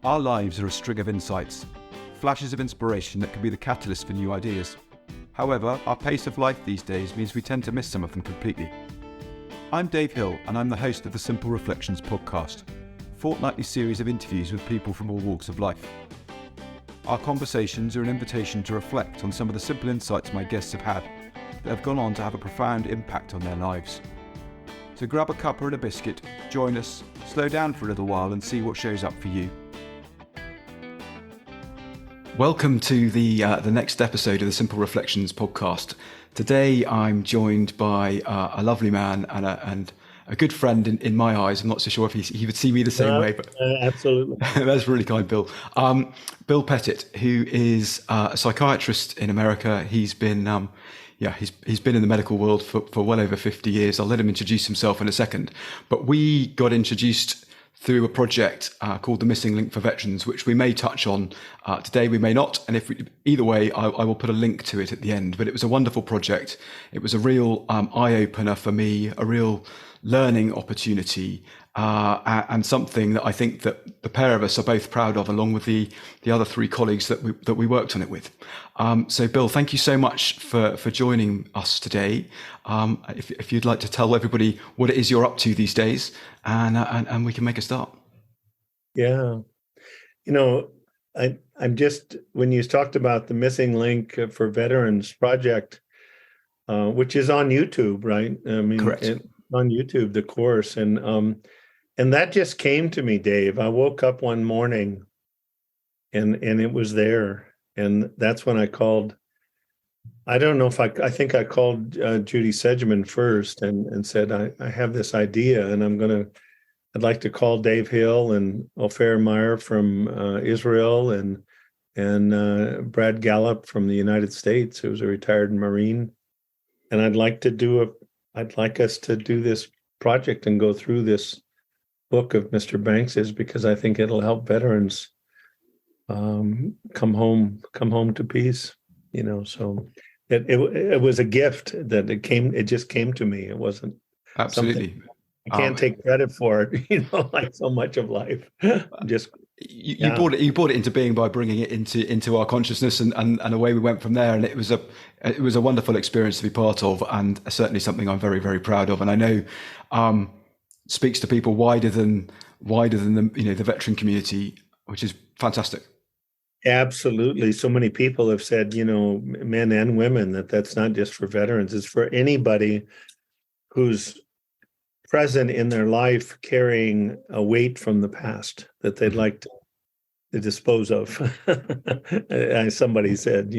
Our lives are a string of insights, flashes of inspiration that can be the catalyst for new ideas. However, our pace of life these days means we tend to miss some of them completely. I'm Dave Hill, and I'm the host of the Simple Reflections podcast, a fortnightly series of interviews with people from all walks of life. Our conversations are an invitation to reflect on some of the simple insights my guests have had that have gone on to have a profound impact on their lives. So grab a cuppa and a biscuit, join us, slow down for a little while and see what shows up for you. Welcome to the next episode of the Simple Reflections podcast. Today I'm joined by a lovely man and a good friend in my eyes. I'm not so sure if he would see me the same way, but absolutely. That's really kind, Bill. Bill Pettit, who is a psychiatrist in America. He's been he's been in the medical world for well over 50 years. I'll let him introduce himself in a second. But we got introduced through a project called The Missing Link for Veterans, which we may touch on today, we may not. And either way, I will put a link to it at the end. But it was a wonderful project. It was a real eye-opener for me, a real learning opportunity, and something that I think that the pair of us are both proud of, along with the other three colleagues that we worked on it with. So Bill, thank you so much for joining us today. If you'd like to tell everybody what it is you're up to these days, and we can make a start. Yeah. I'm just, when you talked about the Missing Link for Veterans project, which is on YouTube, right? I mean, correct. On YouTube, the course. And that just came to me, Dave. I woke up one morning and it was there. And that's when I called. I don't know if I think I called Judy Sedgman first and said, I have this idea and I'd like to call Dave Hill and Ofer Meyer from Israel and Brad Gallup from the United States, who was a retired Marine. And I'd like us to do this project and go through this book of Mr. Banks's, because I think it'll help veterans come home to peace. So it was a gift that it just came to me. It wasn't absolutely. I can't take credit for it, like so much of life. You brought it into being by bringing it into our consciousness, and away we went from there. And it was a wonderful experience to be part of, and certainly something I'm very, very proud of. And I know speaks to people wider than the veteran community, which is fantastic. Absolutely. So many people have said, men and women, that's not just for veterans; it's for anybody who's present in their life carrying a weight from the past that they'd like to dispose of. Somebody said,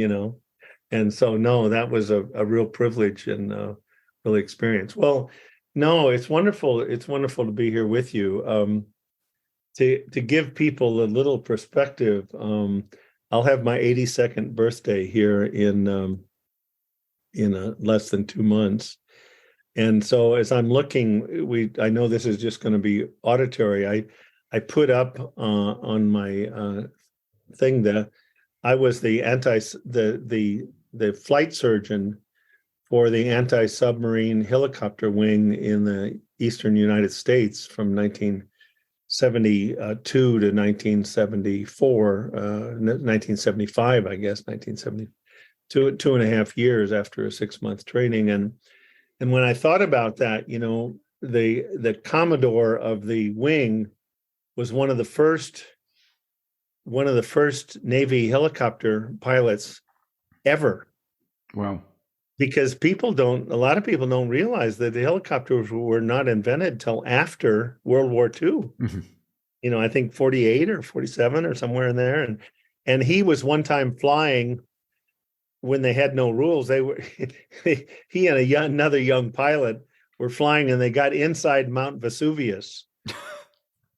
and so no, that was a real privilege and real experience. Well, no, it's wonderful. It's wonderful to be here with you. To give people a little perspective, I'll have my 82nd birthday here in less than 2 months. And so as I'm looking, I know this is just going to be auditory. I put up on my thing that I was the flight surgeon for the anti-submarine helicopter wing in the eastern United States from 1972 to 1974, 1975, I guess, 1972, 2.5 years after a 6-month training. And when I thought about that, the Commodore of the wing was one of the first Navy helicopter pilots ever. Wow. Because a lot of people don't realize that the helicopters were not invented till after World War II. Mm-hmm. I think 48 or 47 or somewhere in there. And he was one time flying when they had no rules. He and another young pilot were flying, and they got inside Mount Vesuvius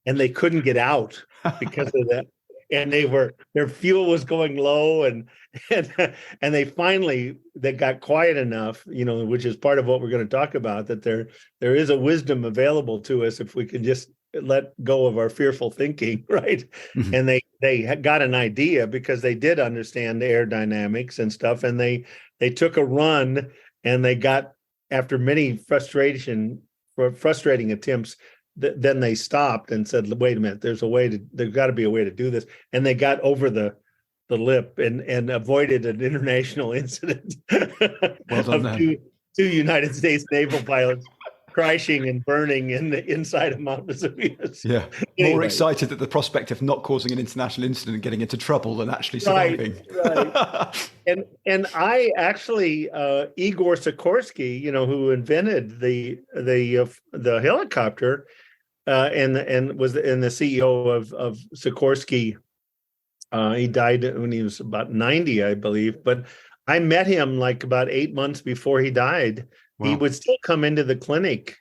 and they couldn't get out because of that. And their fuel was going low, and they got quiet enough, which is part of what we're going to talk about, that there is a wisdom available to us if we can just let go of our fearful thinking, right? Mm-hmm. And they got an idea because they did understand aerodynamics and stuff, and they took a run, and they got, after many frustrating attempts, then they stopped and said, wait a minute, there's got to be a way to do this. And they got over the lip and avoided an international incident Well done, of two United States naval pilots crashing and burning in the inside of Mount Vesuvius. Yeah, more excited at the prospect of not causing an international incident and getting into trouble than actually surviving. Right. And I actually Igor Sikorsky, who invented the helicopter, and was the CEO of Sikorsky. He died when he was about 90, I believe. But I met him like about 8 months before he died. Wow. He would still come into the clinic.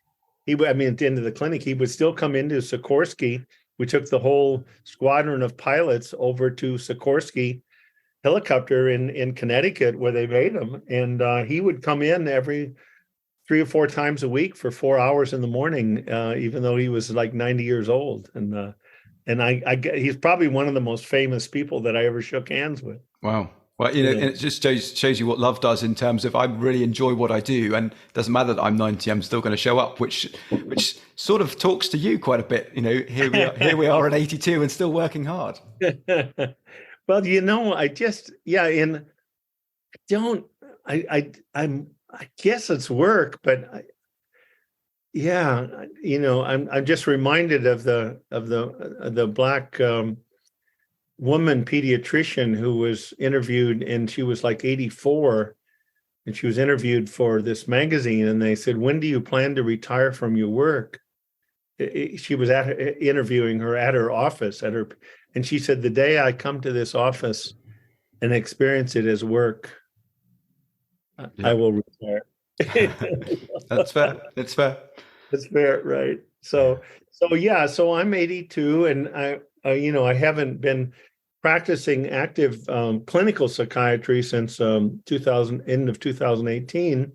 At the end of the clinic, he would still come into Sikorsky. We took the whole squadron of pilots over to Sikorsky helicopter in Connecticut, where they made them. And he would come in every 3 or 4 times a week for 4 hours in the morning, even though he was like 90 years old. And he's probably one of the most famous people that I ever shook hands with. Wow. Well, and it just shows you what love does in terms of I really enjoy what I do, and it doesn't matter that I'm 90, I'm still going to show up, which sort of talks to you quite a bit. Here we are at 82 and still working hard. Well, I guess it's work, but I'm just reminded of the black woman pediatrician who was interviewed, and she was like 84, and she was interviewed for this magazine, and they said, "When do you plan to retire from your work?" She was interviewing her at her office and she said, "The day I come to this office and experience it as work, I will retire." That's fair. That's fair. That's fair, right? So I'm 82, and I haven't been practicing active clinical psychiatry since end of 2018.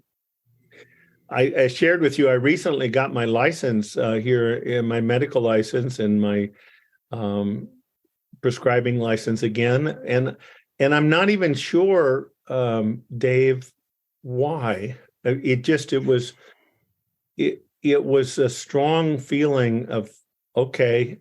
I shared with you, I recently got my license here, my medical license and my prescribing license again, and I'm not even sure, Dave, why. It was a strong feeling of, okay,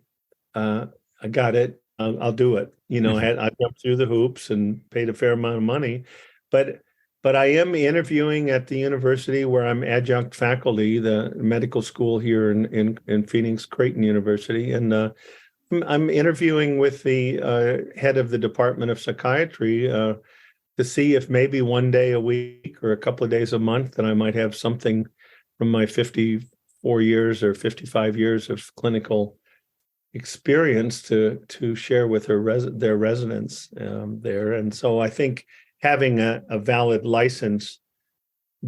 I got it. I'll do it. I jumped through the hoops and paid a fair amount of money, but I am interviewing at the university where I'm adjunct faculty, the medical school here in Phoenix, Creighton University, and I'm interviewing with the head of the Department of Psychiatry to see if maybe one day a week or a couple of days a month that I might have something from my 54 years or 55 years of clinical experience to share with their residents there. And so I think having a valid license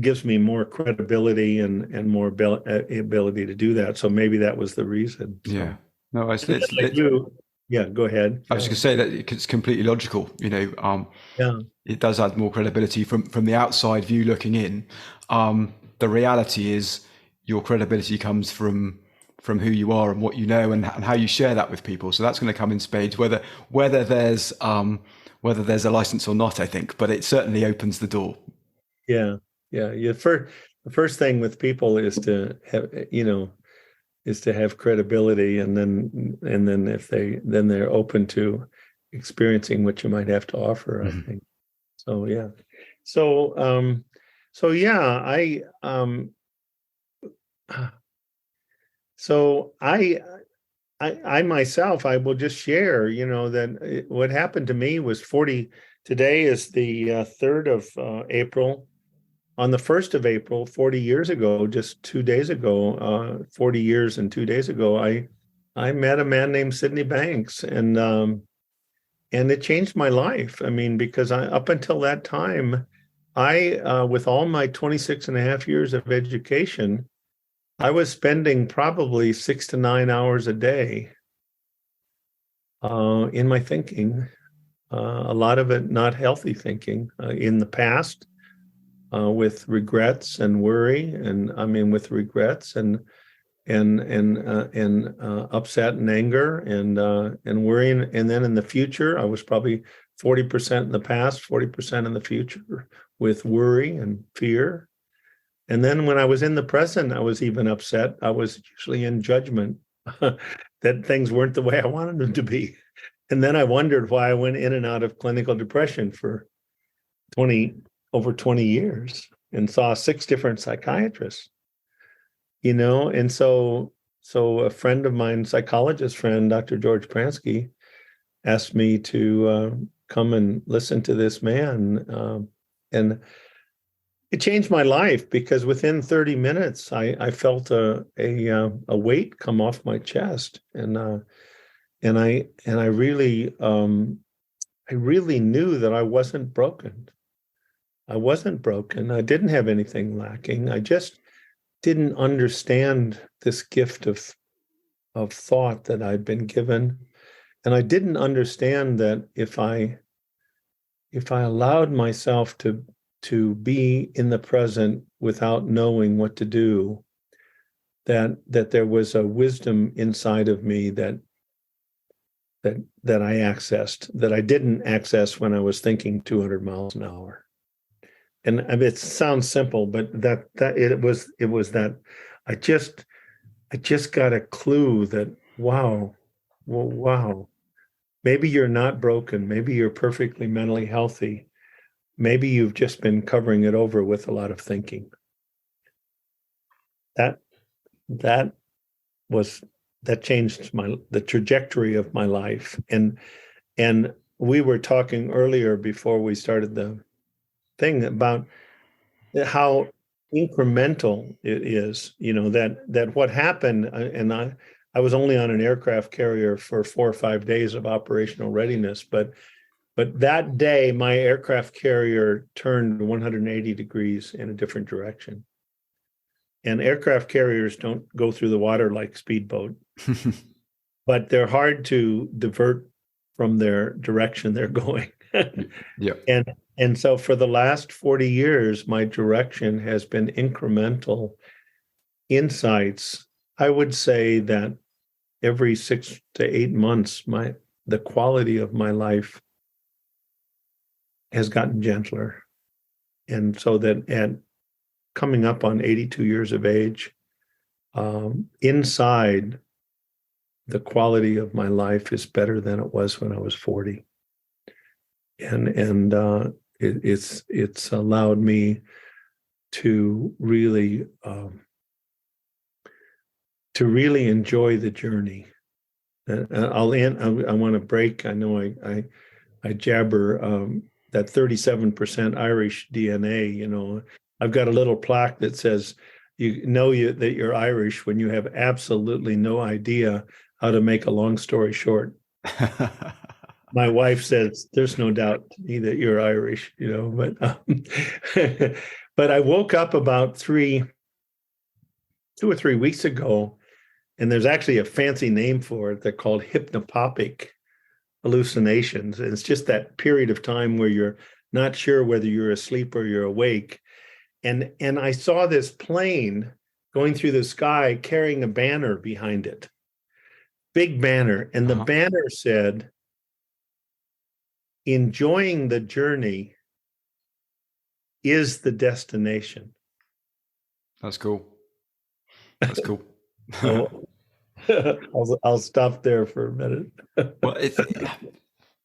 gives me more credibility and more ability to do that. So maybe that was the reason. Yeah. No, yeah, go ahead. I was going to say that it's completely logical. It does add more credibility from the outside view looking in. The reality is your credibility comes from who you are and what you know and how you share that with people. So that's going to come in spades, whether there's a license or not, I think, but it certainly opens the door. Yeah. The first thing with people is to have credibility, and then if they're open to experiencing what you might have to offer, I think. So yeah. I myself, I will just share, that what happened to me was today is the 3rd of April. On the 1st of April, 40 years ago, just 2 days ago, 40 years and 2 days ago, I met a man named Sidney Banks, and it changed my life. I mean, because up until that time, with all my 26 and a half years of education, I was spending probably 6 to 9 hours a day in my thinking, a lot of it not healthy thinking, in the past, with regrets and worry, with regrets and upset and anger and worrying. And then in the future, I was probably 40% in the past, 40% in the future with worry and fear. And then when I was in the present, I was even upset. I was usually in judgment that things weren't the way I wanted them to be. And then I wondered why I went in and out of clinical depression for over 20 years and saw 6 different psychiatrists, and so a friend of mine, psychologist friend, Dr. George Pransky, asked me to come and listen to this man. And it changed my life, because within 30 minutes, I felt a weight come off my chest, and I really knew that I wasn't broken. I wasn't broken. I didn't have anything lacking. I just didn't understand this gift of thought that I'd been given, and I didn't understand that if I allowed myself to be in the present without knowing what to do, that there was a wisdom inside of me that I accessed, that I didn't access when I was thinking 200 miles an hour. And I mean, it sounds simple, but that it was that I just got a clue that wow, maybe you're not broken, maybe you're perfectly mentally healthy. Maybe you've just been covering it over with a lot of thinking. That changed the trajectory of my life. And we were talking earlier before we started the thing about how incremental it is, that what happened, and I was only on an aircraft carrier for 4 or 5 days of operational readiness, but that day, my aircraft carrier turned 180 degrees in a different direction. And aircraft carriers don't go through the water like speedboat, but they're hard to divert from their direction they're going. Yeah. And so for the last 40 years, my direction has been incremental insights. I would say that every 6 to 8 months, the quality of my life has gotten gentler. And so that at coming up on 82 years of age, inside, the quality of my life is better than it was when I was 40. And it's allowed me to really enjoy the journey. I'll end. I want to break. I know I jabber. That 37% Irish DNA, I've got a little plaque that says, that you're Irish when you have absolutely no idea how to make a long story short. My wife says, there's no doubt to me that you're Irish, but but I woke up about 2 or 3 weeks ago, and there's actually a fancy name for it. They're called hypnopompic hallucinations. And it's just that period of time where you're not sure whether you're asleep or you're awake. And I saw this plane going through the sky carrying a banner behind it, big banner. And the banner said, enjoying the journey is the destination. That's cool. That's cool. So, I'll stop there for a minute. Well,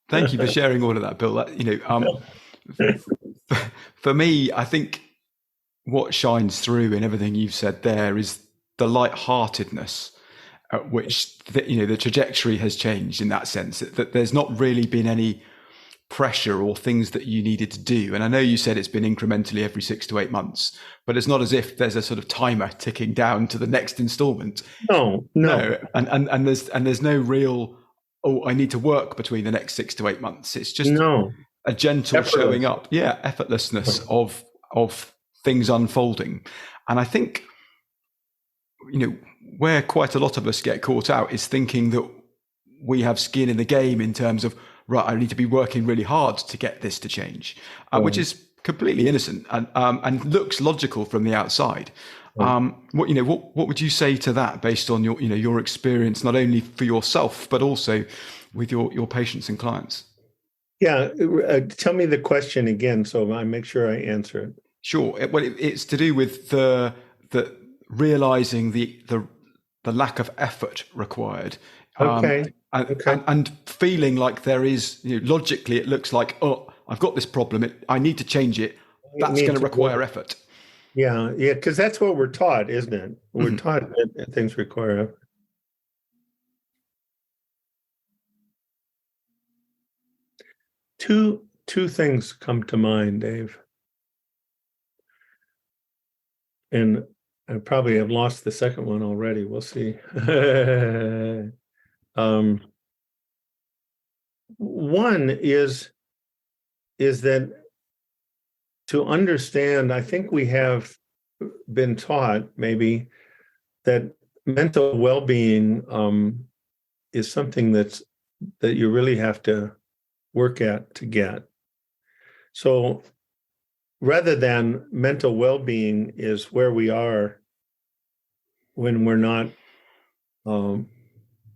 thank you for sharing all of that, Bill. For me, I think what shines through in everything you've said there is the lightheartedness at which the trajectory has changed, in that sense that there's not really been any pressure or things that you needed to do. And I know you said it's been incrementally every 6 to 8 months, but it's not as if there's a sort of timer ticking down to the next installment. No. And there's no real, I need to work between the next 6 to 8 months. It's just a gentle showing up. Yeah. Effortlessness of things unfolding. And I think, where quite a lot of us get caught out is thinking that we have skin in the game in terms of, right, I need to be working really hard to get this to change, which is completely innocent and looks logical from the outside. What would you say to that, based on your experience, not only for yourself but also with your patients and clients? Yeah, tell me the question again, so I make sure I answer it. Sure. It's to do with the realizing the lack of effort required, Okay. and, Okay. and feeling like there is, logically, it looks like, oh, I've got this problem. I need to change it. You That's need going to to require work. effort. Yeah. Yeah. Because that's what we're taught, isn't it? We're Mhm. taught that things require effort. Two things come to mind, Dave. And I probably have lost the second one already. We'll see. One is that to understand, I think we have been taught maybe that mental well-being is something that you really have to work at to get. So rather than mental well-being is where we are when we're not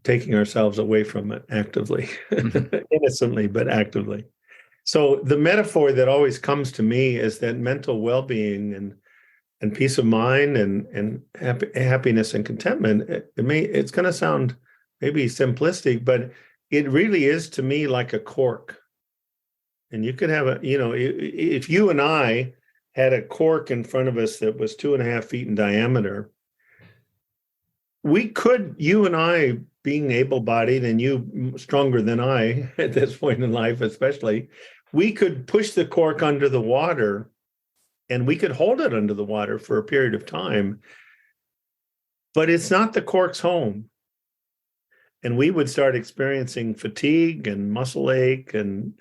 taking ourselves away from it actively, innocently, but actively. So the metaphor that always comes to me is that mental well-being and peace of mind and happiness and contentment. It's going to sound maybe simplistic, but it really is to me like a cork. And you could have if you and I had a cork in front of us that was 2.5 feet in diameter, you and I, being able-bodied and you stronger than I at this point in life, especially, we could push the cork under the water and we could hold it under the water for a period of time, but it's not the cork's home. And we would start experiencing fatigue and muscle ache. And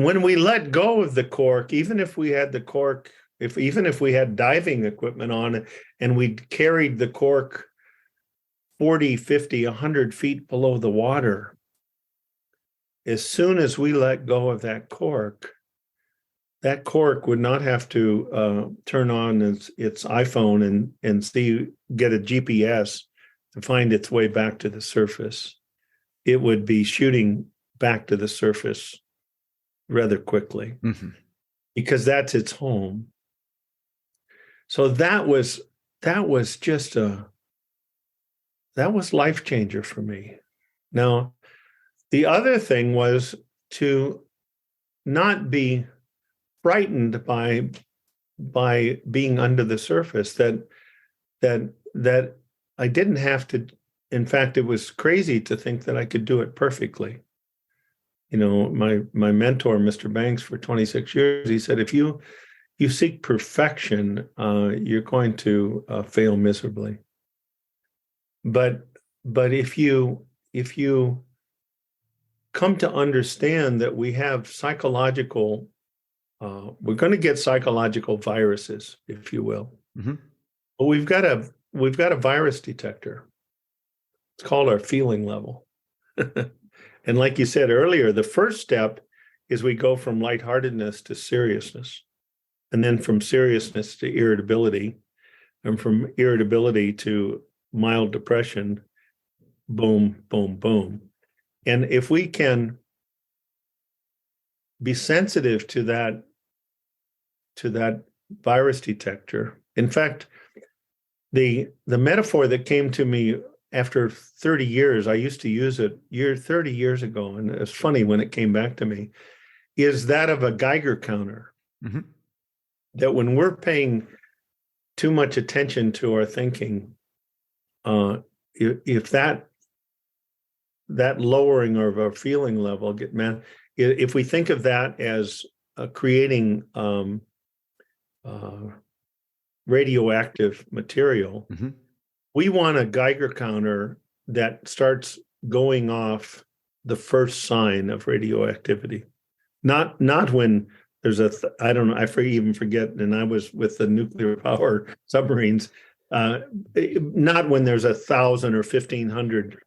when we let go of the cork, even if we had the cork, even if we had diving equipment on and we carried the cork 40, 50, 100 feet below the water, as soon as we let go of that cork would not have to turn on its iPhone and get a GPS to find its way back to the surface. It would be shooting back to the surface rather quickly because that's its home. So that was life changer for me. Now, the other thing was to not be frightened by being under the surface, that I didn't have to. In fact, it was crazy to think that I could do it perfectly. My mentor, Mr. Banks, for 26 years, he said, if you seek perfection, you're going to fail miserably. But if you come to understand that we have psychological, we're going to get psychological viruses, if you will. But we've got a virus detector. It's called our feeling level. And like you said earlier, the first step is we go from lightheartedness to seriousness, and then from seriousness to irritability, and from irritability to mild depression. Boom, boom, boom. And if we can be sensitive to that virus detector. In fact, the metaphor that came to me after 30 years, I used to use it 30 years ago, and it's funny when it came back to me, is that of a Geiger counter. That when we're paying too much attention to our thinking, if that lowering of our feeling level if we think of that as creating radioactive material, we want a Geiger counter that starts going off the first sign of radioactivity. Not when there's I don't know, even forget, and I was with the nuclear power submarines, not when there's 1,000 or 1,500,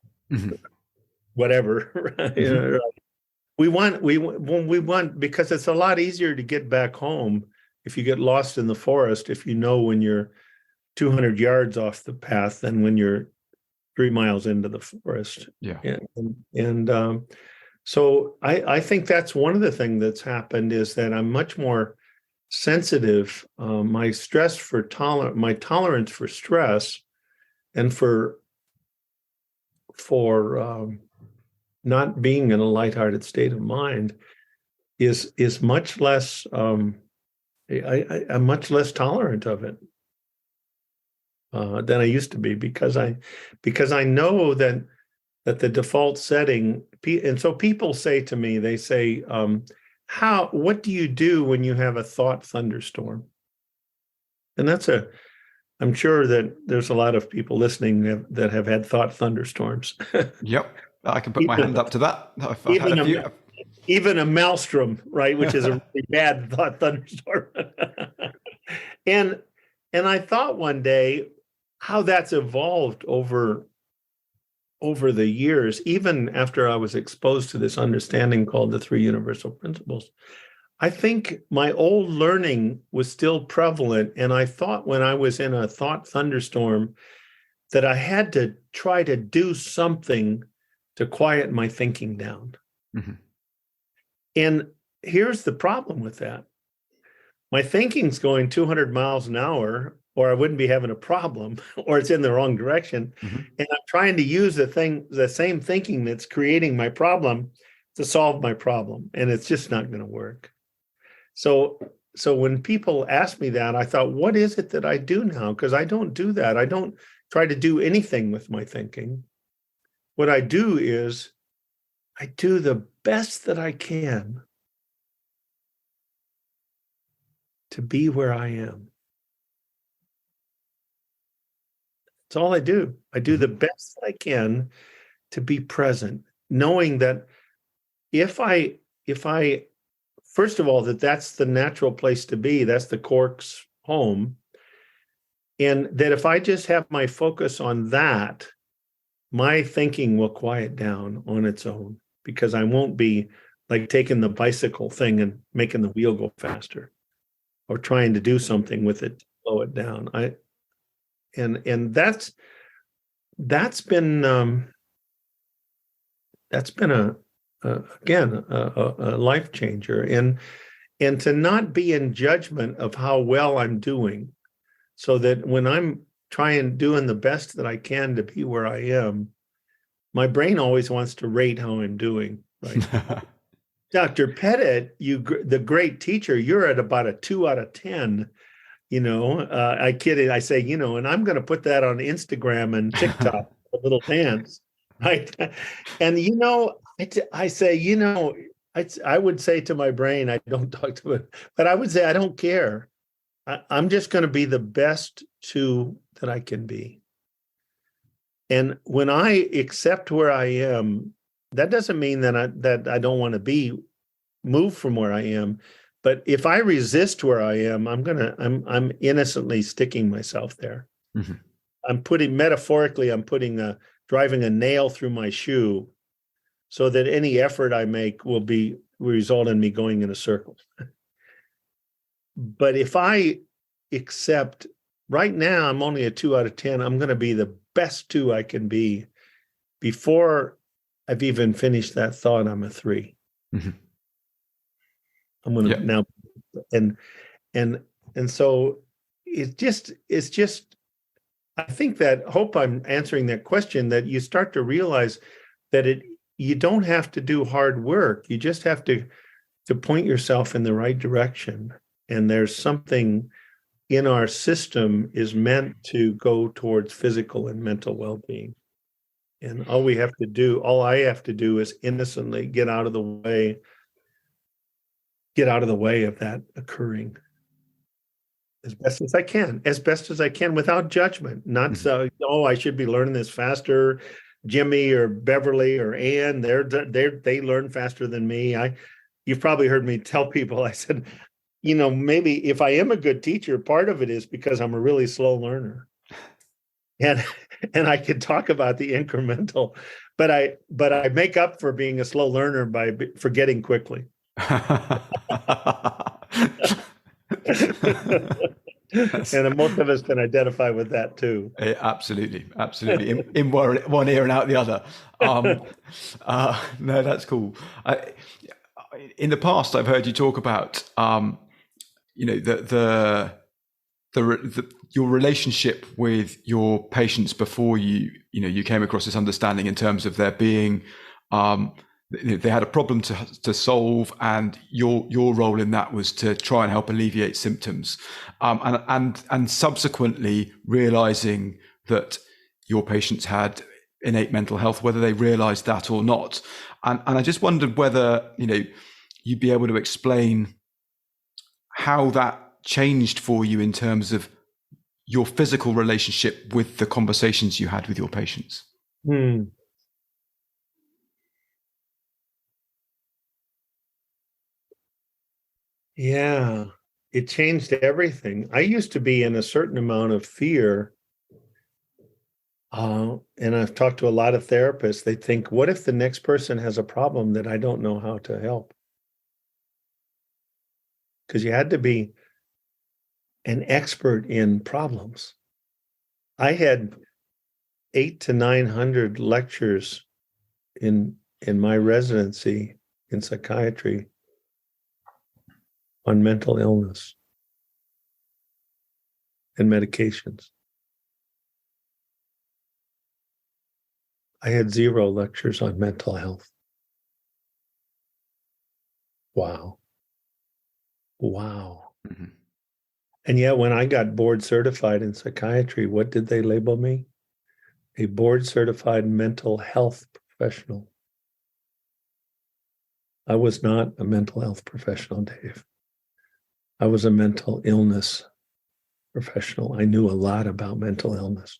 whatever. We want, because it's a lot easier to get back home if you get lost in the forest, if you know when you're 200 yards off the path than when you're 3 miles into the forest. Yeah. And so I think that's one of the things that's happened, is that I'm much more sensitive, my my tolerance for stress and for not being in a lighthearted state of mind is much less. I'm much less tolerant of it than I used to be because I know that the default setting, and so people say to me, they say, what do you do when you have a thought thunderstorm? And I'm sure that there's a lot of people listening that have had thought thunderstorms. Yep, I can put my hand up to that. I've had a few. Even a maelstrom, right, which is a really bad thought thunderstorm. and I thought one day how that's evolved over the years, even after I was exposed to this understanding called the three universal principles. I think my old learning was still prevalent, and I thought when I was in a thought thunderstorm that I had to try to do something to quiet my thinking down. Mm-hmm. And here's the problem with that. My thinking's going 200 miles an hour, or I wouldn't be having a problem, or it's in the wrong direction. Mm-hmm. And I'm trying to use the same thinking that's creating my problem to solve my problem. And it's just not going to work. So when people ask me that, I thought, what is it that I do now? Because I don't do that. I don't try to do anything with my thinking. What I do is I do the best that I can to be where I am. That's all I do. I do the best I can to be present, knowing that if I first of all, that's the natural place to be, that's the cork's home, and that if I just have my focus on that, my thinking will quiet down on its own, because I won't be like taking the bicycle thing and making the wheel go faster or trying to do something with it to slow it down. And that's been a life changer, and to not be in judgment of how well I'm doing, so that when I'm doing the best that I can to be where I am, my brain always wants to rate how I'm doing. Right. Dr. Pettit, the great teacher, you're at about a 2 out of 10. I kid, I say, and I'm going to put that on Instagram and TikTok, a little dance, right? And I say, I would say to my brain, I don't talk to it, but I would say I don't care. I'm just going to be the best that I can be. And when I accept where I am, that doesn't mean that I don't want to move from where I am. But if I resist where I am, I'm innocently sticking myself there. Mm-hmm. I'm driving a nail through my shoe, so that any effort I make will result in me going in a circle. But if I accept, right now I'm only a 2 out of 10, I'm going to be the best 2 I can be. Before I've even finished that thought, I'm a 3. Mm-hmm. I'm going to now, and so it's just, I think that, hope I'm answering that question, that you start to realize that you don't have to do hard work. You just have to point yourself in the right direction. And there's something in our system is meant to go towards physical and mental well-being. And all I have to do is innocently get out of the way of that occurring as best as I can, without judgment. Not so, I should be learning this faster. Jimmy or Beverly or Ann, they learn faster than me. You've probably heard me tell people, I said, maybe if I am a good teacher, part of it is because I'm a really slow learner. And I could talk about the incremental, but I make up for being a slow learner by forgetting quickly. And most of us can identify with that too. Absolutely. In one ear and out the other. No, that's cool. In the past, I've heard you talk about, your relationship with your patients before you came across this understanding in terms of there being they had a problem to solve, and your role in that was to try and help alleviate symptoms, and subsequently realizing that your patients had innate mental health, whether they realized that or not. And I just wondered whether you'd be able to explain how that changed for you in terms of your physical relationship with the conversations you had with your patients. Yeah, it changed everything. I used to be in a certain amount of fear. And I've talked to a lot of therapists. They think, what if the next person has a problem that I don't know how to help? Because you had to be an expert in problems. I had 800 to 900 lectures in my residency in psychiatry on mental illness and medications. I had 0 lectures on mental health. Wow. Mm-hmm. And yet, when I got board certified in psychiatry, what did they label me? A board certified mental health professional. I was not a mental health professional, Dave. I was a mental illness professional. I knew a lot about mental illness.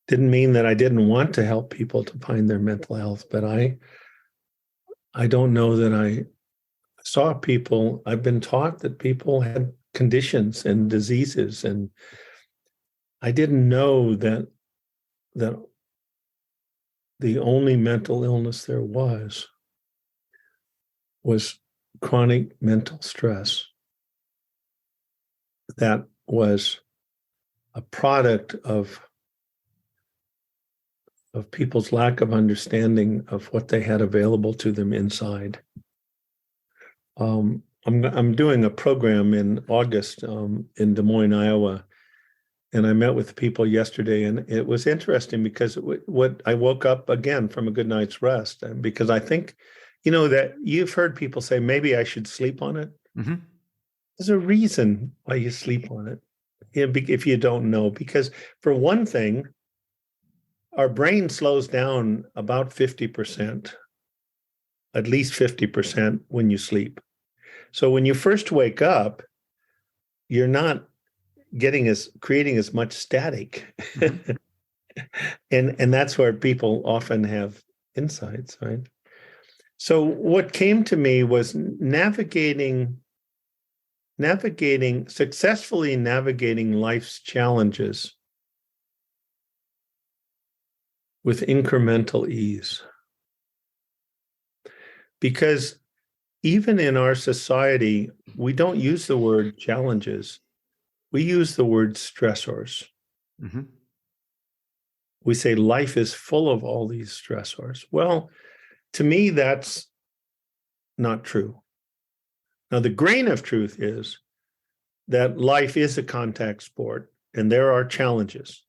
Didn't mean that I didn't want to help people to find their mental health, but I don't know that I saw people. I've been taught that people had conditions and diseases, and I didn't know that the only mental illness there was chronic mental stress that was a product of people's lack of understanding of what they had available to them inside. I'm doing a program in August in Des Moines, Iowa, and I met with people yesterday, and it was interesting because what I woke up again from a good night's rest, because I think, that you've heard people say, maybe I should sleep on it. Mm-hmm. There's a reason why you sleep on it, if you don't know, because for one thing, our brain slows down about 50%, at least 50% when you sleep. So when you first wake up, you're not creating as much static. Mm-hmm. and that's where people often have insights, right? So what came to me was successfully navigating life's challenges with incremental ease. Because even in our society, we don't use the word challenges. We use the word stressors. Mm-hmm. We say life is full of all these stressors. Well, to me, that's not true. Now, the grain of truth is that life is a contact sport and there are challenges.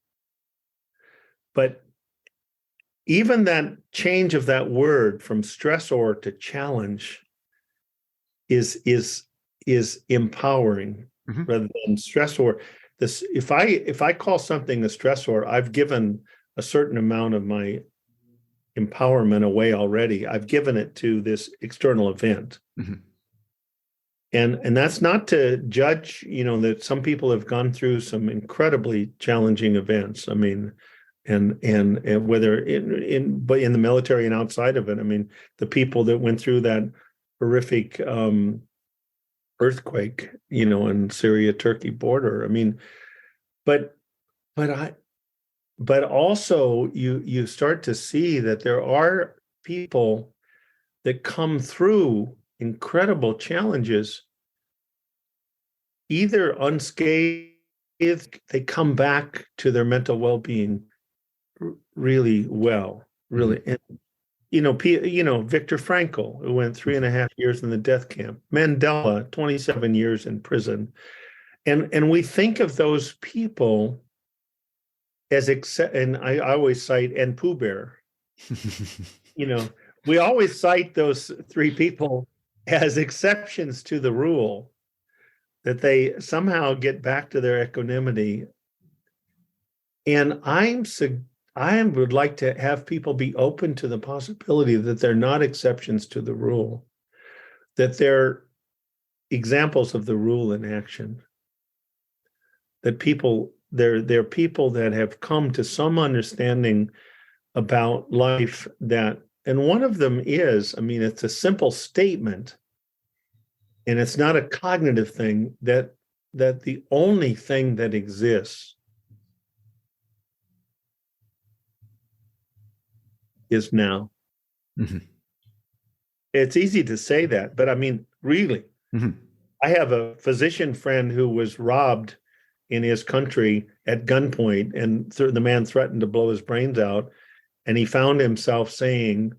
But even that change of that word from stressor to challenge is empowering, mm-hmm. rather than stressor. This, if I call something a stressor, I've given a certain amount of my empowerment away already. I've given it to this external event. Mm-hmm. And that's not to judge, that some people have gone through some incredibly challenging events. I mean, and whether in the military and outside of it, I mean, the people that went through that horrific earthquake, in Syria-Turkey border. I mean, but also you start to see that there are people that come through incredible challenges, either unscathed, they come back to their mental well-being really well, really. Mm-hmm. Viktor Frankl, who went 3.5 years in the death camp, Mandela, 27 years in prison. And we think of those people as, and I always cite, and Pooh Bear. We always cite those three people as exceptions to the rule, that they somehow get back to their equanimity. And I would like to have people be open to the possibility that they're not exceptions to the rule, that they're examples of the rule in action, that they're people that have come to some understanding about life, and one of them is, it's a simple statement, and it's not a cognitive thing, that the only thing that exists is now. Mm-hmm. It's easy to say that, but really, mm-hmm. I have a physician friend who was robbed in his country at gunpoint, and the man threatened to blow his brains out. And he found himself saying,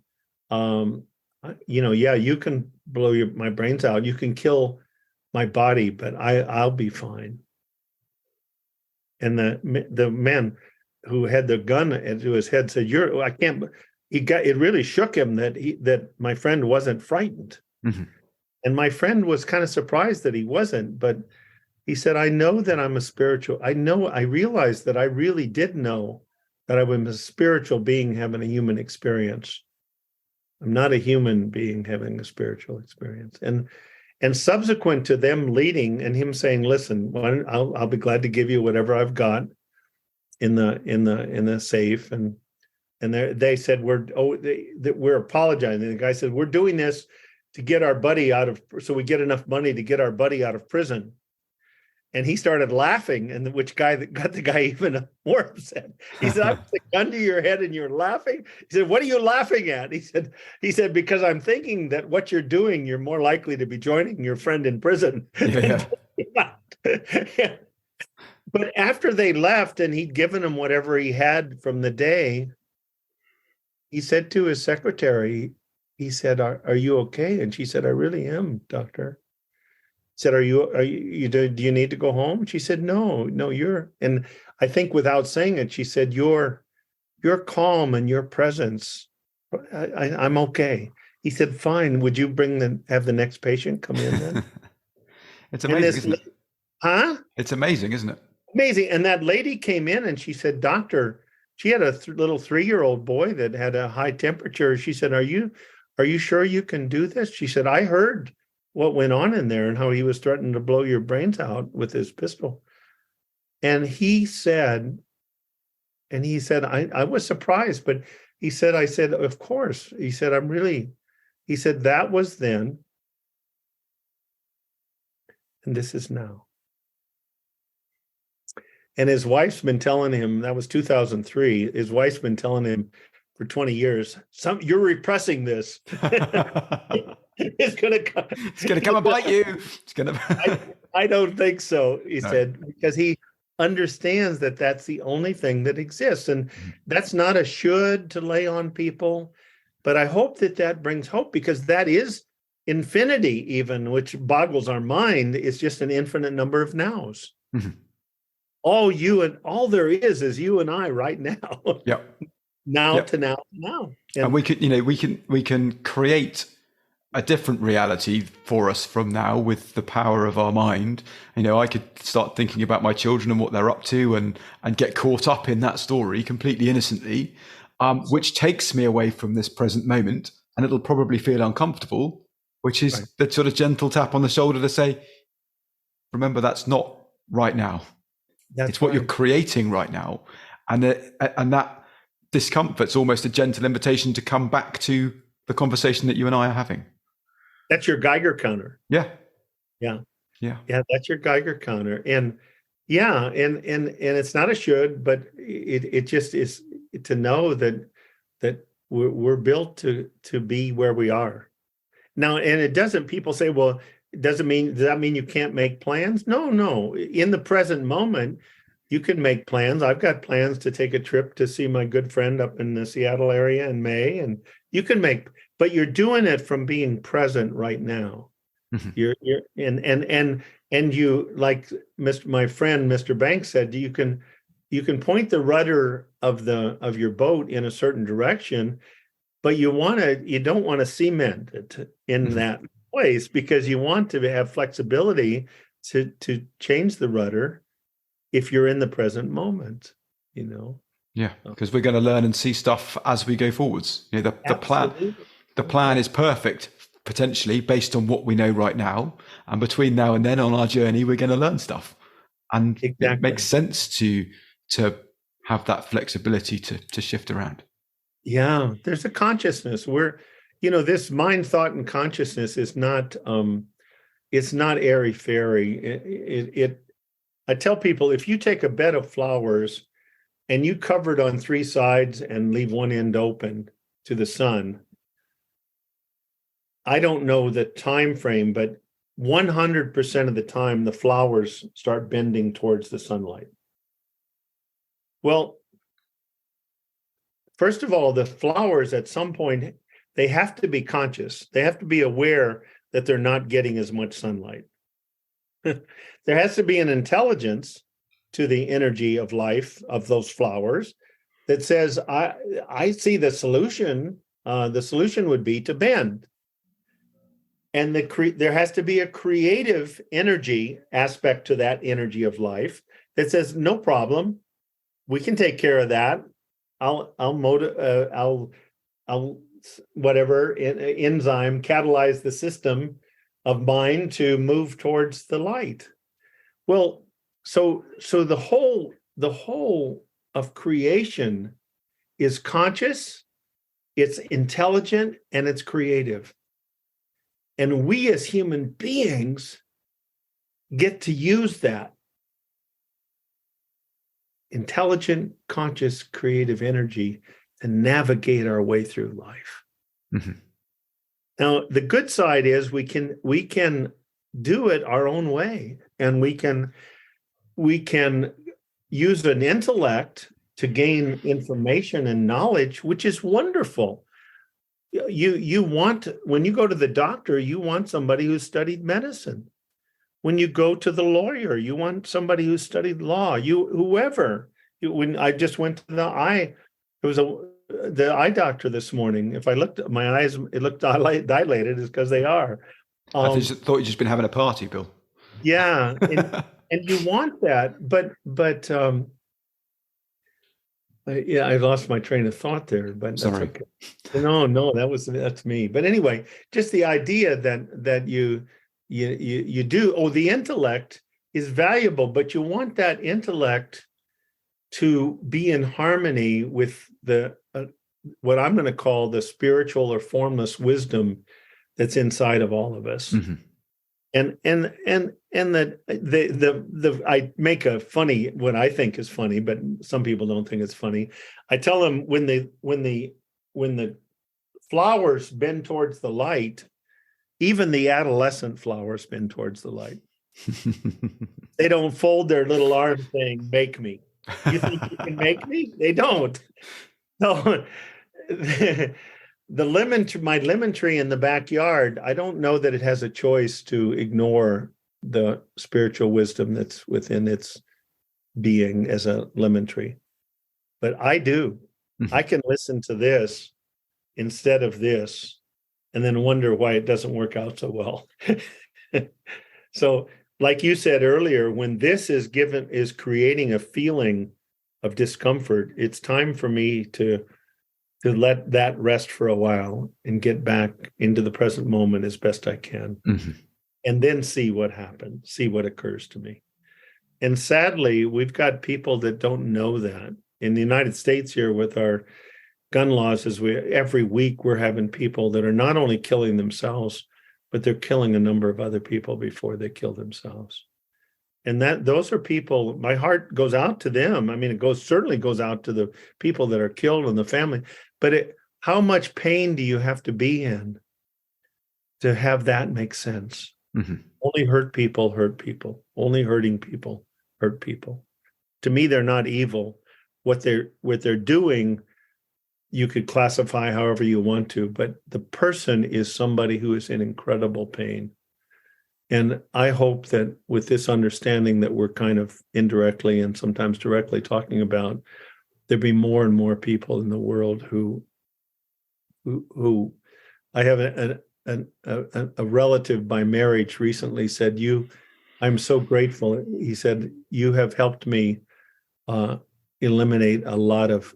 yeah, you can blow my brains out. You can kill my body, but I'll be fine. And the man who had the gun to his head said, I can't. It really shook him that my friend wasn't frightened. Mm-hmm. And my friend was kind of surprised that he wasn't, but he said, I know that I'm a spiritual. I realized that I really did know that I was a spiritual being having a human experience. I'm not a human being having a spiritual experience. And subsequent to them leading and him saying, listen, I'll be glad to give you whatever I've got in the safe. And they said, we're apologizing. And the guy said, we're doing this to get our buddy so we get enough money to get our buddy out of prison. And he started laughing, and which got the guy even more upset. He said, I put a gun to your head and you're laughing? He said, what are you laughing at? He said, because I'm thinking that what you're doing, you're more likely to be joining your friend in prison. Yeah. But after they left and he'd given him whatever he had from the day, he said to his secretary, he said, are you okay? And she said, I really am, doctor. Said, do you need to go home? She said, no, and I think without saying it, she said, your calm and your presence, I'm okay. He said, fine. Would you have the next patient come in then? It's amazing, isn't it? Huh? It's amazing, isn't it? Amazing. And that lady came in and she said, doctor, she had a little 3-year-old boy that had a high temperature. She said, are you sure you can do this? She said, I heard what went on in there and how he was threatening to blow your brains out with his pistol. And he said, I was surprised, but he said, I said, of course. He said, he said, that was then, and this is now. And his wife's been telling him, that was 2003, his wife's been telling him for 20 years, you're repressing this. It's going to come and bite you. It's going to. I don't think so, he said, because he understands that that's the only thing that exists. And that's not a should to lay on people. But I hope that brings hope, because that is infinity, even, which boggles our mind. It's just an infinite number of nows. Mm-hmm. All there is you and I right now. Yep. Now to now to now. And we can create a different reality for us from now with the power of our mind. I could start thinking about my children and what they're up to and get caught up in that story completely innocently, which takes me away from this present moment, and it'll probably feel uncomfortable, which is the sort of gentle tap on the shoulder to say, remember, that's not right now. It's what you're creating right now. And that discomfort's almost a gentle invitation to come back to the conversation that you and I are having. That's your Geiger counter. Yeah. That's your Geiger counter. And it's not a should, but it just is to know that we're built to be where we are now. And it doesn't, people say, well, does that mean you can't make plans? No. In the present moment, you can make plans. I've got plans to take a trip to see my good friend up in the Seattle area in May, and but you're doing it from being present right now. Mm-hmm. You're and you, like my friend Mr. Banks said, you can point the rudder of your boat in a certain direction, but you don't want to cement it in Mm-hmm. that place, because you want to have flexibility to change the rudder if you're in the present moment, Yeah, because we're going to learn and see stuff as we go forwards. The plan is perfect, potentially based on what we know right now, and between now and then on our journey, we're going to learn stuff, and Exactly. It makes sense to have that flexibility to shift around. Yeah, there's a consciousness where, this mind, thought, and consciousness is not, it's not airy fairy. I tell people, if you take a bed of flowers and you cover it on three sides and leave one end open to the sun, I don't know the time frame, but 100% of the time, the flowers start bending towards the sunlight. Well, first of all, the flowers at some point, they have to be conscious. They have to be aware that they're not getting as much sunlight. There has to be an intelligence to the energy of life of those flowers that says, I see the solution. The solution would be to bend. And there has to be a creative energy aspect to that energy of life that says, no problem, we can take care of that. I'll whatever enzyme catalyze the system of mine to move towards the light. Well, so the whole of creation is conscious, it's intelligent, and it's creative. And we as human beings get to use that intelligent, conscious, creative energy to navigate our way through life. Mm-hmm. Now, the good side is we can do it our own way, and we can use an intellect to gain information and knowledge, which is wonderful. You want, when you go to the doctor, you want somebody who studied medicine. When you go to the lawyer, you want somebody who studied law. When I just went to the eye doctor this morning. If I looked at my eyes, it looked dilated, is because they are. I thought you'd just been having a party, Bill. Yeah, and you want that, but yeah, I lost my train of thought there, but Sorry. that's okay. No, that's me. But anyway, just the idea that you do. Oh, the intellect is valuable, but you want that intellect to be in harmony with the what I'm going to call the spiritual or formless wisdom that's inside of all of us. Mm-hmm. And that I make a funny, what I think is funny, but some people don't think it's funny. I tell them when the flowers bend towards the light, even the adolescent flowers bend towards the light. They don't fold their little arms saying, "Make me." You think you can make me? They don't. No. My lemon tree in the backyard, I don't know that it has a choice to ignore the spiritual wisdom that's within its being as a lemon tree. But I do. Mm-hmm. I can listen to this instead of this and then wonder why it doesn't work out so well. So, like you said earlier, when this is creating a feeling of discomfort, it's time for me to let that rest for a while and get back into the present moment as best I can. Mm-hmm. And then see what happens, see what occurs to me. And sadly, we've got people that don't know that. In the United States here with our gun laws, every week we're having people that are not only killing themselves, but they're killing a number of other people before they kill themselves. And those are people, my heart goes out to them. I mean, it certainly goes out to the people that are killed and the family. But how much pain do you have to be in to have that make sense? Mm-hmm. Only hurt people hurt people. Only hurting people hurt people. To me, they're not evil. What they're doing, you could classify however you want to, but the person is somebody who is in incredible pain. And I hope that with this understanding that we're kind of indirectly and sometimes directly talking about, there be more and more people in the world who I have a relative by marriage recently said, I'm so grateful. He said, you have helped me eliminate a lot of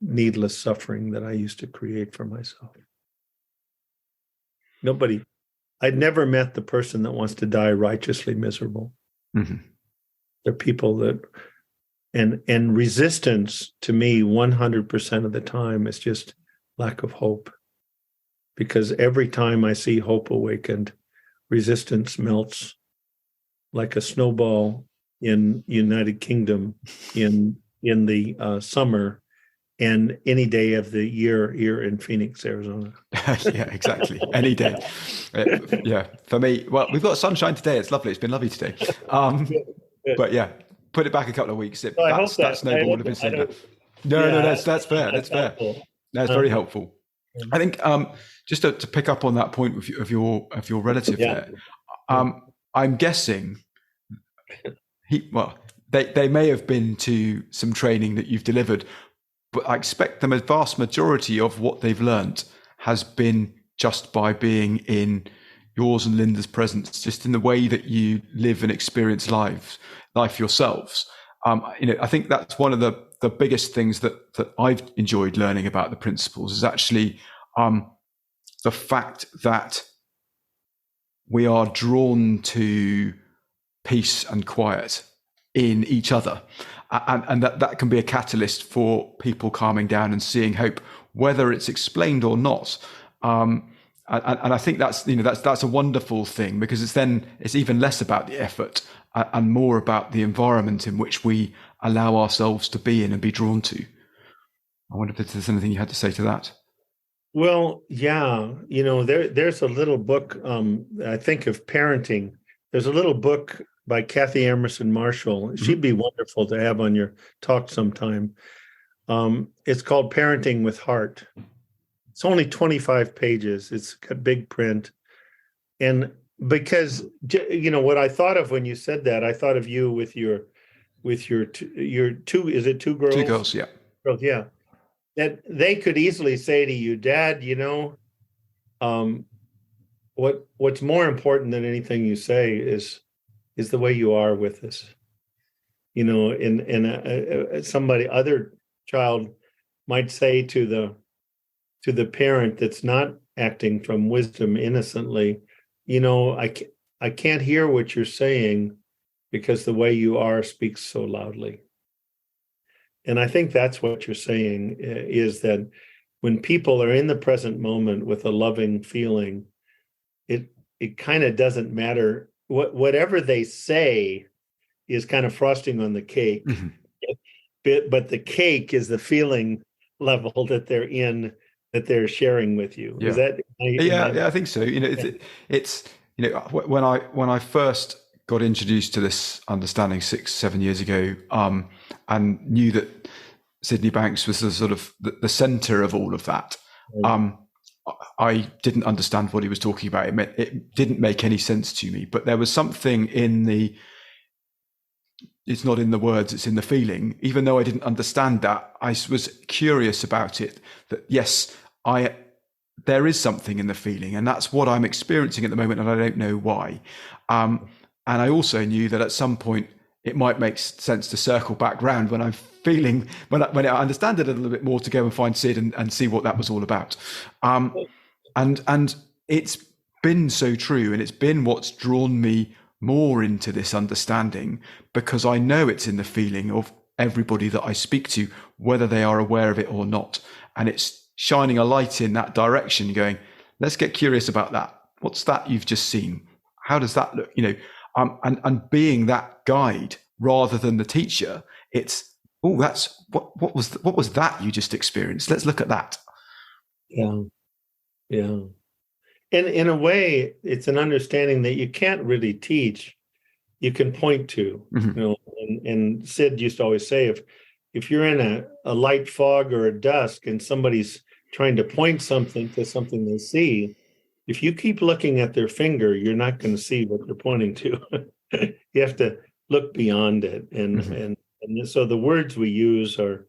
needless suffering that I used to create for myself. I'd never met the person that wants to die righteously miserable. Mm-hmm. There are people that, and resistance to me 100% of the time is just lack of hope. Because every time I see hope awakened, resistance melts like a snowball in United Kingdom in the summer, and any day of the year here in Phoenix, Arizona. Yeah, exactly. Any day. Yeah, for me, well, we've got sunshine today. It's lovely. It's been lovely today. Good. But yeah, put it back a couple of weeks. That snowball would have been sent down. No, that's fair. That's fair. That's very helpful. I think just to pick up on that point of your relative there, I'm guessing they may have been to some training that you've delivered, but I expect the vast majority of what they've learnt has been just by being in yours and Linda's presence, just in the way that you live and experience life yourselves. I think that's one of the biggest things that I've enjoyed learning about the principles is actually the fact that we are drawn to peace and quiet in each other. And that can be a catalyst for people calming down and seeing hope, whether it's explained or not. And I think that's a wonderful thing, because it's even less about the effort and more about the environment in which we allow ourselves to be in and be drawn to. I wonder if there's anything you had to say to that. Well, yeah, there's a little book, I think of parenting. There's a little book by Kathy Emerson Marshall. She'd be wonderful to have on your talk sometime. It's called Parenting with Heart. It's only 25 pages. It's got big print. And because, what I thought of when you said that, I thought of you with your two, is it two girls? Two girls, yeah. Girls, yeah. That they could easily say to you, Dad, what's more important than anything you say is the way you are with us. Somebody, other child might say to the parent that's not acting from wisdom innocently, I can't hear what you're saying because the way you are speaks so loudly. And I think that's what you're saying, is that when people are in the present moment with a loving feeling, it kind of doesn't matter. Whatever they say is kind of frosting on the cake. Mm-hmm. But the cake is the feeling level that they're in, that they're sharing with you. Yeah. Is that? Yeah, I think so. It's when I first got introduced to this understanding 6-7 years ago, and knew that Sydney Banks was the sort of the center of all of that. I didn't understand what he was talking about. It didn't make any sense to me, but there was something it's not in the words, it's in the feeling. Even though I didn't understand that, I was curious about it, that yes, there is something in the feeling, and that's what I'm experiencing at the moment, and I don't know why. And I also knew that at some point it might make sense to circle back round when I'm feeling, when I understand it a little bit more, to go and find Sid and see what that was all about. And it's been so true, and it's been what's drawn me more into this understanding, because I know it's in the feeling of everybody that I speak to, whether they are aware of it or not. And it's shining a light in that direction, going, let's get curious about that. What's that you've just seen? How does that look? And being that guide rather than the teacher, it's, that's what was that you just experienced? Let's look at that. Yeah. And in a way, it's an understanding that you can't really teach. You can point to, Mm-hmm. and Sid used to always say, if you're in a light fog or a dusk and somebody's trying to point something to something they see, if you keep looking at their finger, you're not going to see what they're pointing to. You have to look beyond it. And so the words we use are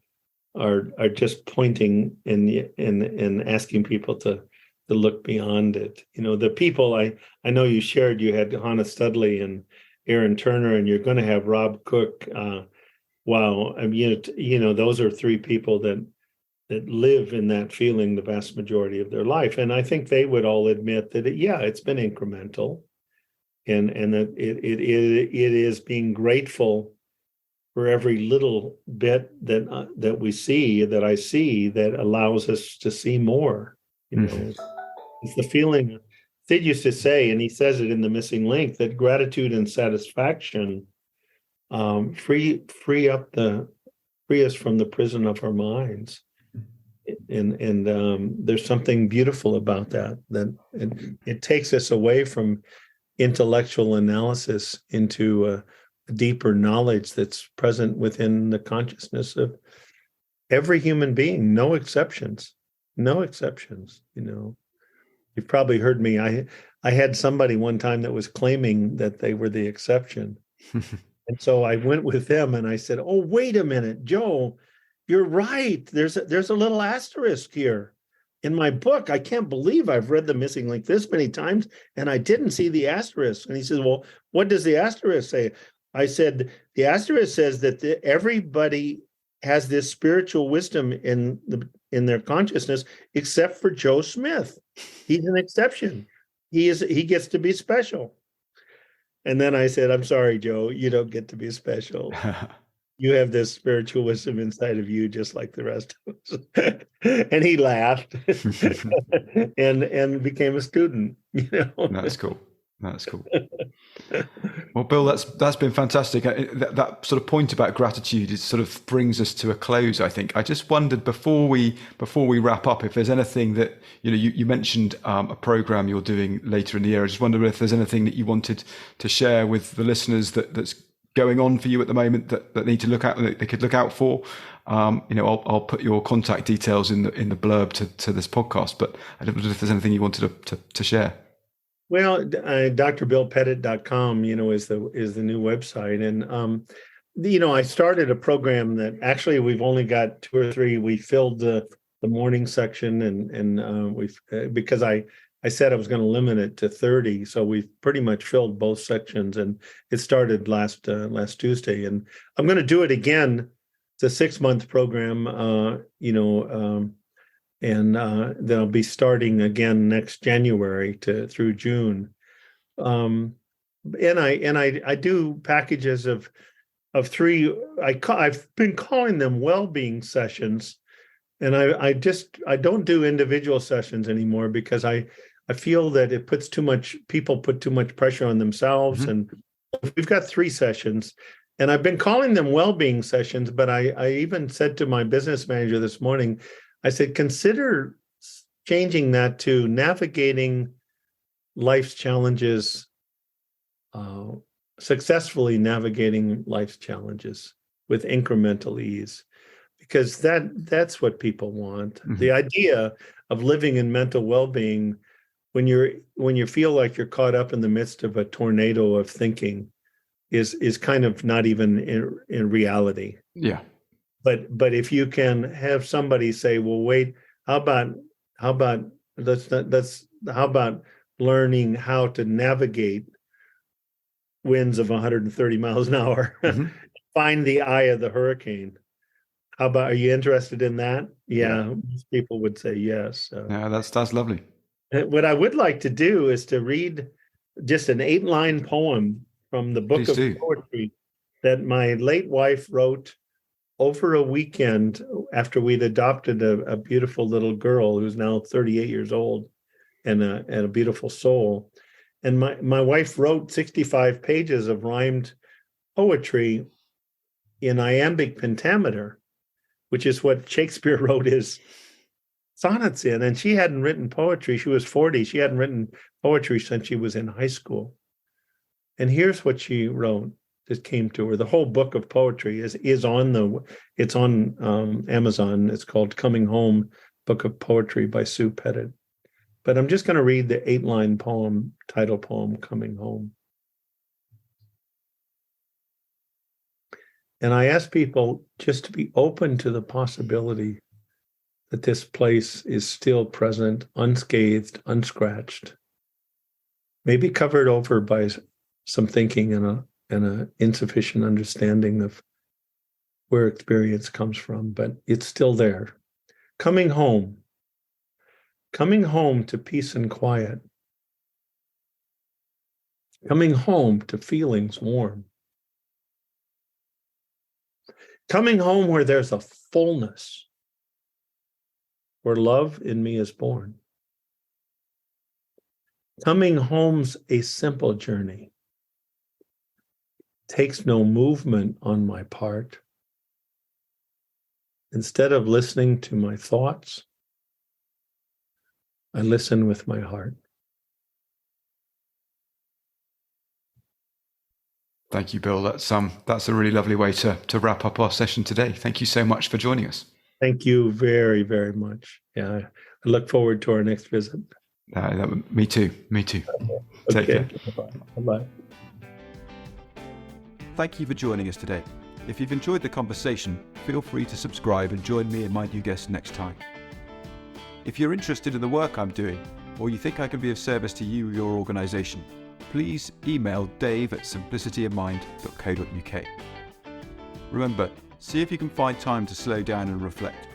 just pointing and asking people to look beyond it. You know, the people I know you shared, you had Hannah Studley and Aaron Turner, and you're going to have Rob Cook. Wow. I mean, you know, those are three people that live in that feeling the vast majority of their life. And I think they would all admit that, it's been incremental, and that it is being grateful for every little bit that we see, that I see, that allows us to see more. You know, it's the feeling. Sid used to say, and he says it in The Missing Link, that gratitude and satisfaction free us from the prison of our minds. And there's something beautiful about that it takes us away from intellectual analysis into a deeper knowledge that's present within the consciousness of every human being, no exceptions. You know, you've probably heard me. I had somebody one time that was claiming that they were the exception. And so I went with them and I said, "Oh, wait a minute, Joe, you're right. There's a little asterisk here in my book. I can't believe I've read The Missing Link this many times and I didn't see the asterisk." And he says, "Well, what does the asterisk say?" I said, "The asterisk says that everybody has this spiritual wisdom in their consciousness, except for Joe Smith. He's an exception. He gets to be special." And then I said, "I'm sorry, Joe, you don't get to be special. You have this spiritual wisdom inside of you, just like the rest of us." And he laughed and became a student. You know, That's cool. Well, Bill, that's been fantastic. That sort of point about gratitude is sort of brings us to a close, I think. I just wondered before we wrap up, if there's anything that, you know, you mentioned a program you're doing later in the year. I just wondered if there's anything that you wanted to share with the listeners that's going on for you at the moment that need to look out, that they could look out for. You know, I'll put your contact details in the blurb to this podcast, but I don't know if there's anything you wanted to share. Well, drbillpettit.com, you know, is the new website. And, you know, I started a program that actually we've only got 2 or 3. We filled the morning section and we've, because I said I was going to limit it to 30. So we've pretty much filled both sections, and it started last Tuesday, and I'm going to do it again. It's a 6-month program, you know, and they'll be starting again next January through June. And I do packages of 3. I've been calling them well-being sessions, and I don't do individual sessions anymore because I feel that it puts people put too much pressure on themselves. And we've got 3 sessions, and I've been calling them well-being sessions. But I even said to my business manager this morning, I said, consider changing that to navigating life's challenges, successfully navigating life's challenges with incremental ease, because that's what people want. The idea of living in mental well-being when you feel like you're caught up in the midst of a tornado of thinking is kind of not even in reality. Yeah. But if you can have somebody say, "Well, wait, how about learning how to navigate winds of 130 miles an hour, find the eye of the hurricane. How about, are you interested in that?" Yeah. Most people would say yes. Yeah, that's lovely. What I would like to do is to read just an 8-line poem from the book of poetry that my late wife wrote over a weekend after we'd adopted a beautiful little girl who's now 38 years old and a beautiful soul. And my wife wrote 65 pages of rhymed poetry in iambic pentameter, which is what Shakespeare wrote his sonnets in. And she hadn't written poetry. She was 40. She hadn't written poetry since she was in high school. And here's what she wrote. that came to her. The whole book of poetry is on Amazon. It's called Coming Home, Book of Poetry by Sue Pettit. But I'm just going to read the 8-line poem, title poem, Coming Home. And I ask people just to be open to the possibility that this place is still present, unscathed, unscratched, maybe covered over by some thinking and an insufficient understanding of where experience comes from, but it's still there. Coming home to peace and quiet, coming home to feelings warm, coming home where there's a fullness, where love in me is born. Coming home's a simple journey, takes no movement on my part. Instead of listening to my thoughts, I listen with my heart. Thank you, Bill. That's a really lovely way to wrap up our session today. Thank you so much for joining us. Thank you very, very much. Yeah, I look forward to our next visit. Me too. Take care. Bye-bye. Thank you for joining us today. If you've enjoyed the conversation, feel free to subscribe and join me and my new guest next time. If you're interested in the work I'm doing, or you think I can be of service to you or your organisation, please email dave@simplicityofmind.co.uk. Remember, see if you can find time to slow down and reflect.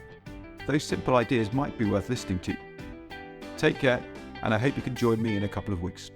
Those simple ideas might be worth listening to. Take care, and I hope you can join me in a couple of weeks.